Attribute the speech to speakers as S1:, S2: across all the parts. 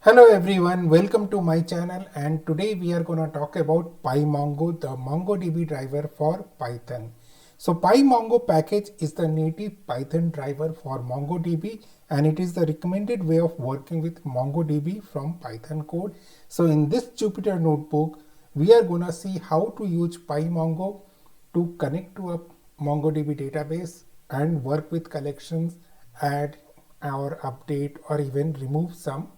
S1: Hello everyone, welcome to my channel, and today we are going to talk about PyMongo, the MongoDB driver for Python. So PyMongo package is the native Python driver for MongoDB, and it is the recommended way of working with MongoDB from Python code. So in this Jupyter notebook, we are going to see how to use PyMongo to connect to a MongoDB database and work with collections, add or update or even remove some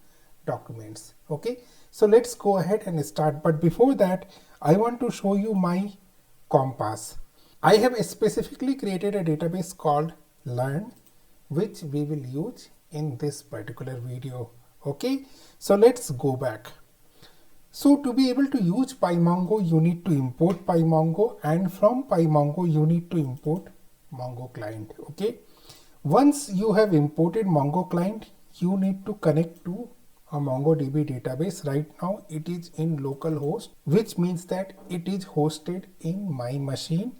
S1: documents. Okay, so let's go ahead and start, but before that I want to show you my compass. I have specifically created a database called learn, which we will use in this particular video. Okay, so let's go back. So to be able to use PyMongo, you need to import PyMongo, and from PyMongo you need to import Mongo client. Okay, once you have imported Mongo client, you need to connect to a MongoDB database. Right now it is in localhost, which means that it is hosted in my machine.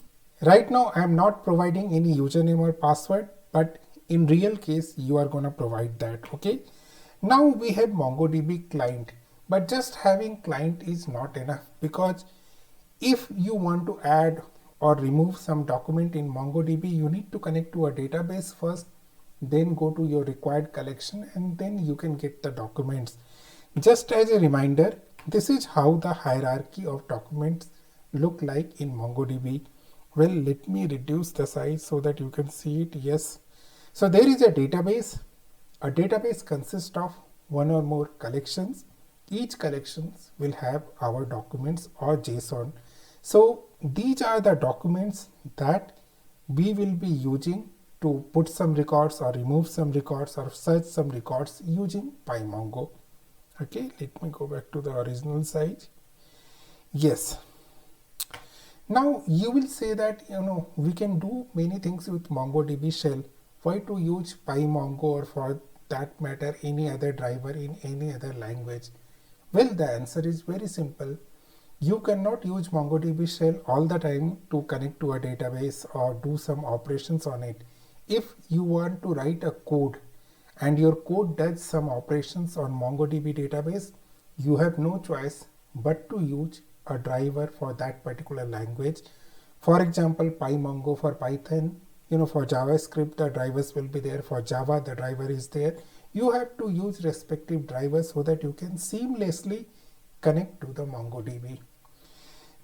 S1: Right now I am not providing any username or password, but in real case you are gonna provide that. Okay, now we have MongoDB client, but just having client is not enough, because if you want to add or remove some document in MongoDB, you need to connect to a database first, then go to your required collection, and then you can get the documents. Just as a reminder, this is how the hierarchy of documents look like in MongoDB. Well, let me reduce the size so that you can see it. Yes, so there is a database. A database consists of one or more collections. Each collections will have our documents or JSON. So these are the documents that we will be using to put some records or remove some records or search some records using PyMongo. Okay, let me go back to the original size. Yes. Now you will say that we can do many things with MongoDB shell. Why to use PyMongo, or for that matter any other driver in any other language? Well, the answer is very simple. You cannot use MongoDB shell all the time to connect to a database or do some operations on it. If you want to write a code and your code does some operations on MongoDB database, you have no choice but to use a driver for that particular language. For example, PyMongo for Python, for JavaScript the drivers will be there, for Java the driver is there. You have to use respective drivers so that you can seamlessly connect to the MongoDB.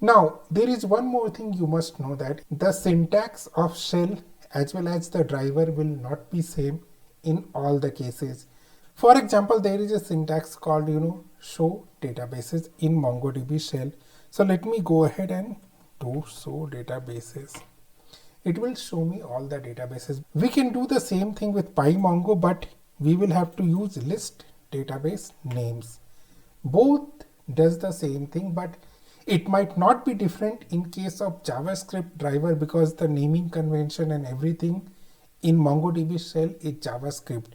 S1: Now there is one more thing you must know, that the syntax of shell as well as the driver will not be same in all the cases. For example, there is a syntax called show databases in MongoDB shell. So let me go ahead and do show databases. It will show me all the databases. We can do the same thing with PyMongo, but we will have to use list database names. Both does the same thing, but it might not be different in case of JavaScript driver, because the naming convention and everything in MongoDB shell is JavaScript.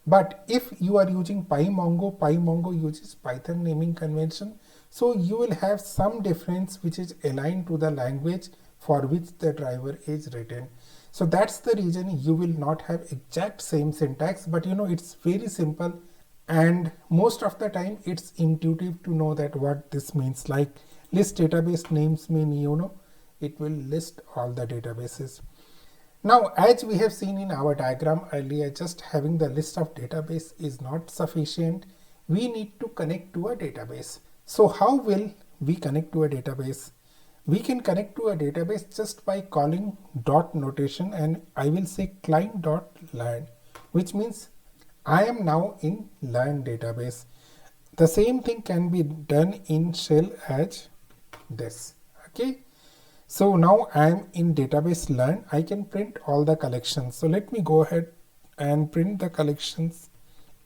S1: But if you are using PyMongo uses Python naming convention. So you will have some difference which is aligned to the language for which the driver is written. So that's the reason you will not have exact same syntax, but it's very simple, and most of the time it's intuitive to know that what this means. Like list database names mean it will list all the databases. Now, as we have seen in our diagram earlier, just having the list of database is not sufficient. We need to connect to a database. So how will we connect to a database? We can connect to a database just by calling dot notation, and I will say client.learn, which means I am now in learn database. The same thing can be done in shell as this. Okay, so now I am in database learn. I can print all the collections. So let me go ahead and print the collections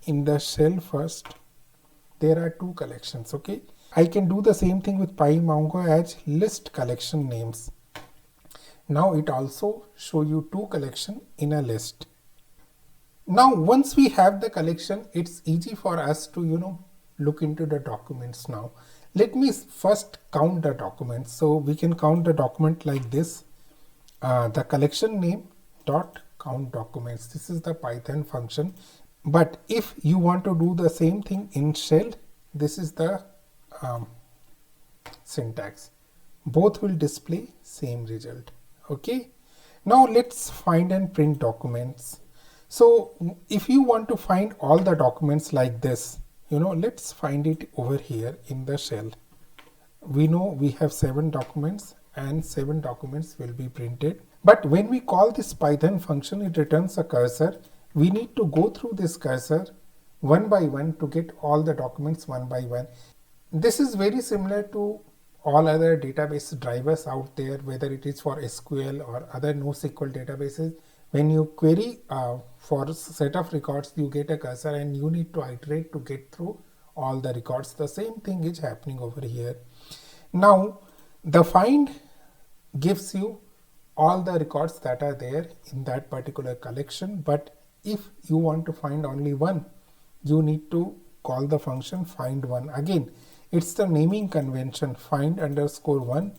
S1: in the shell first. There are two collections. Okay, I can do the same thing with PyMongo as list collection names. Now it also show you two collection in a list. Now once we have the collection, it's easy for us to look into the documents. Now let me first count the documents. So we can count the document like this. The collection name dot count documents. This is the Python function. But if you want to do the same thing in shell, this is the um, syntax. Both will display same result. Okay. Now let's find and print documents. So if you want to find all the documents like this, let's find it over here in the shell. We know we have 7 documents and 7 documents will be printed. But when we call this Python function, it returns a cursor. We need to go through this cursor one by one to get all the documents one by one. This is very similar to all other database drivers out there, whether it is for SQL or other NoSQL databases. When you query for a set of records, you get a cursor and you need to iterate to get through all the records. The same thing is happening over here. Now, the find gives you all the records that are there in that particular collection. But if you want to find only one, you need to call the function find one. Again, it's the naming convention find underscore one,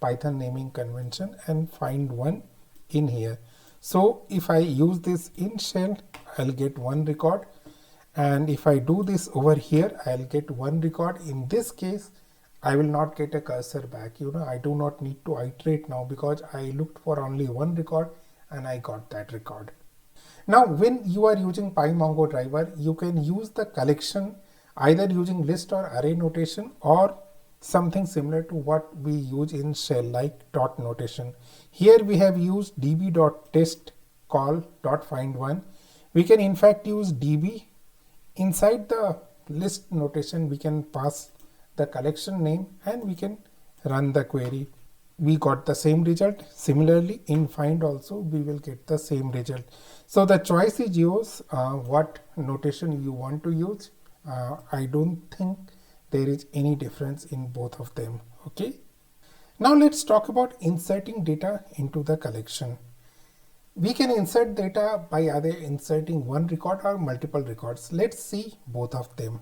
S1: Python naming convention, and find one in here. So if I use this in shell, I'll get one record. And if I do this over here, I'll get one record. In this case, I will not get a cursor back. I do not need to iterate now because I looked for only one record and I got that record. Now, when you are using PyMongo driver, you can use the collection either using list or array notation or something similar to what we use in shell like dot notation. Here we have used db.test call .find1. We can in fact use db. Inside the list notation, we can pass the collection name and we can run the query. We got the same result. Similarly, in find also we will get the same result. So the choice is yours, what notation you want to use. I don't think there is any difference in both of them. Okay. Now let's talk about inserting data into the collection. We can insert data by either inserting one record or multiple records. Let's see both of them.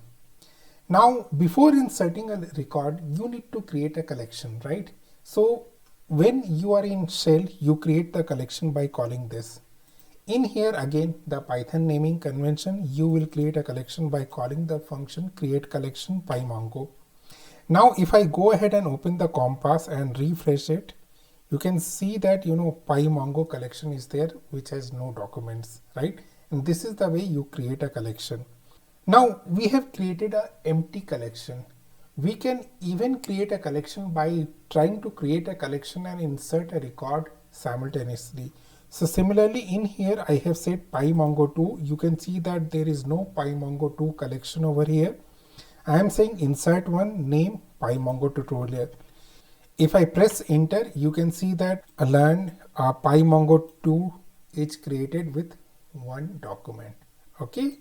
S1: Now, before inserting a record, you need to create a collection, right? So when you are in shell, you create the collection by calling this. In here again, the Python naming convention, you will create a collection by calling the function create collection pymongo. Now if I go ahead and open the Compass and refresh it, you can see that pymongo collection is there which has no documents, right? And this is the way you create a collection. Now we have created an empty collection. We can even create a collection by trying to create a collection and insert a record simultaneously. So similarly in here I have said pymongo2. You can see that there is no pymongo2 collection over here. I am saying insert one, name pymongo tutorial. If I press enter, you can see that a learn pymongo2 is created with one document. Okay.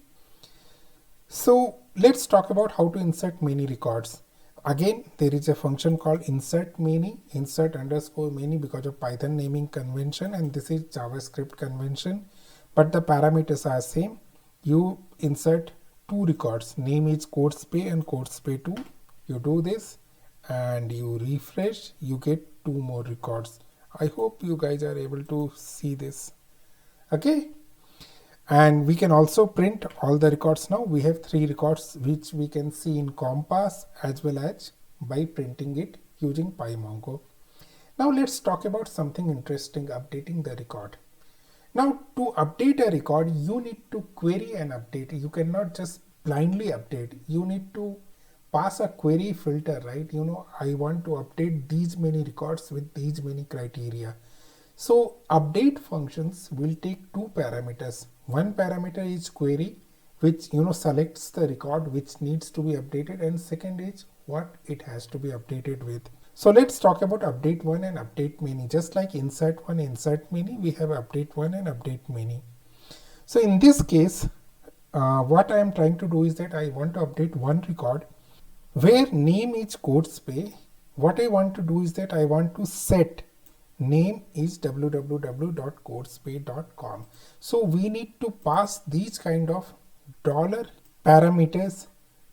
S1: So let's talk about how to insert many records. Again, there is a function called insert many, insert underscore many because of Python naming convention, and this is JavaScript convention, but the parameters are same. You insert two records, name is CodeSpay and CodeSpay2. You do this and you refresh, you get two more records. I hope you guys are able to see this. Okay. And we can also print all the records now. We have 3 records which we can see in Compass as well as by printing it using pymongo. Now let's talk about something interesting, updating the record. Now to update a record, you need to query and update. You cannot just blindly update. You need to pass a query filter, right? I want to update these many records with these many criteria. So update functions will take 2 parameters. One parameter is query, which selects the record which needs to be updated, and second is what it has to be updated with. So let's talk about update one and update many. Just like insert one, insert many, we have update one and update many. So in this case, what I am trying to do is that I want to update one record where name is CodeSpay. What I want to do is that I want to set name is www.codespay.com. So we need to pass these kind of dollar parameters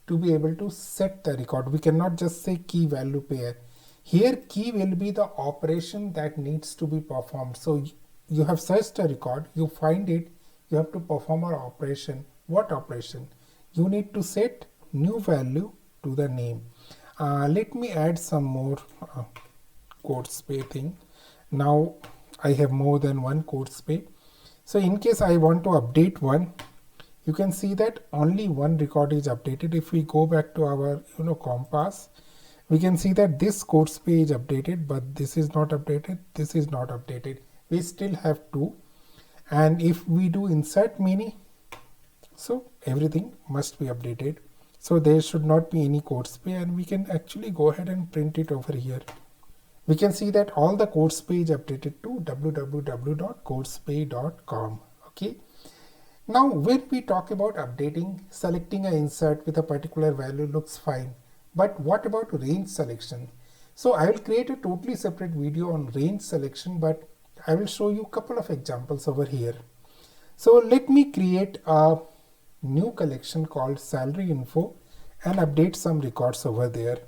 S1: to be able to set the record. We cannot just say key value pair. Here key will be the operation that needs to be performed. So you have searched a record, you find it, you have to perform an operation What operation? You need to set new value to the name. Let me add some more code space thing. Now I have more than one code space. So in case I want to update one, you can see that only one record is updated. If we go back to our compass, we can see that this code space is updated, but this is not updated, this is not updated. We still have two. And if we do insert mini, so everything must be updated. So there should not be any code space, and we can actually go ahead and print it over here. We can see that all the code space is updated to www.codespace.com. Okay. Now when we talk about updating, selecting an insert with a particular value looks fine. But what about range selection? So I will create a totally separate video on range selection, but I will show you a couple of examples over here. So let me create a new collection called salary info and update some records over there.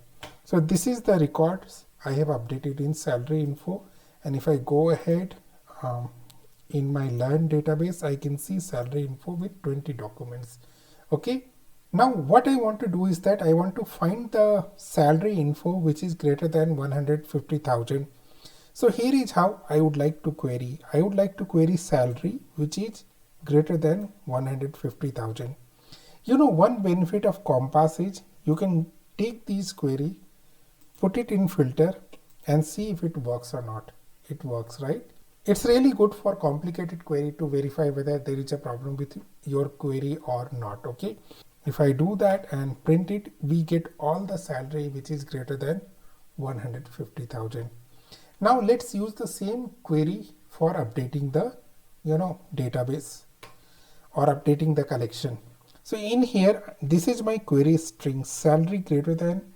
S1: So this is the records I have updated in salary info, and if I go ahead in my learn database, I can see salary info with 20 documents. Okay. Now what I want to do is that I want to find the salary info which is greater than 150,000. So here is how I would like to query. I would like to query salary which is greater than 150,000. One benefit of Compass is you can take these query, put it in filter and see if it works or not. It works, right? It's really good for complicated query to verify whether there is a problem with your query or not. Okay. If I do that and print it, we get all the salary which is greater than 150,000. Now let's use the same query for updating the database or updating the collection. So in here, this is my query string, salary greater than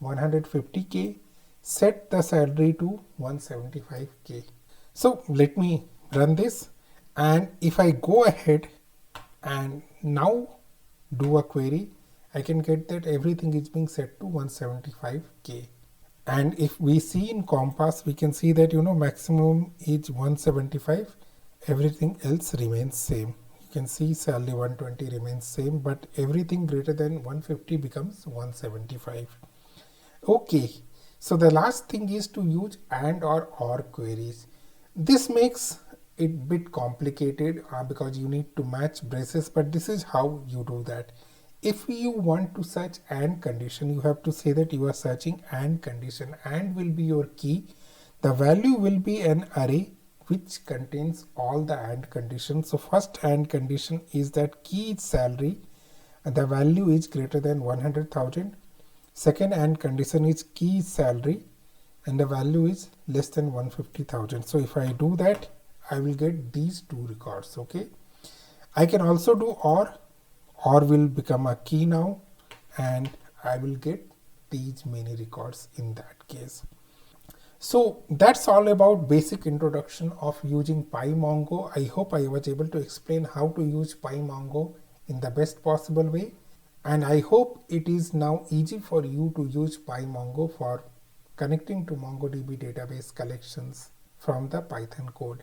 S1: 150k, set the salary to 175k. So let me run this, and if I go ahead and now do a query, I can get that everything is being set to 175k. And if we see in Compass, we can see that maximum is 175, everything else remains same. You can see salary 120 remains same, but everything greater than 150 becomes 175. Okay, so the last thing is to use and or queries. This makes it bit complicated because you need to match braces, but this is how you do that. If you want to search AND condition, you have to say that you are searching AND condition. AND will be your key. The value will be an array which contains all the AND conditions. So first AND condition is that key is salary and the value is greater than 100,000. Second AND condition is key is salary and the value is less than 150,000. So if I do that, I will get these two records. Okay. I can also do or will become a key now, and I will get these many records in that case. So that's all about basic introduction of using PyMongo. I hope I was able to explain how to use PyMongo in the best possible way, and I hope it is now easy for you to use PyMongo for connecting to MongoDB database collections from the Python code.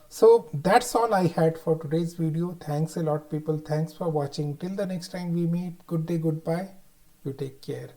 S1: So that's all I had for today's video. Thanks a lot, people. Thanks for watching. Till the next time we meet. Good day, goodbye. You take care.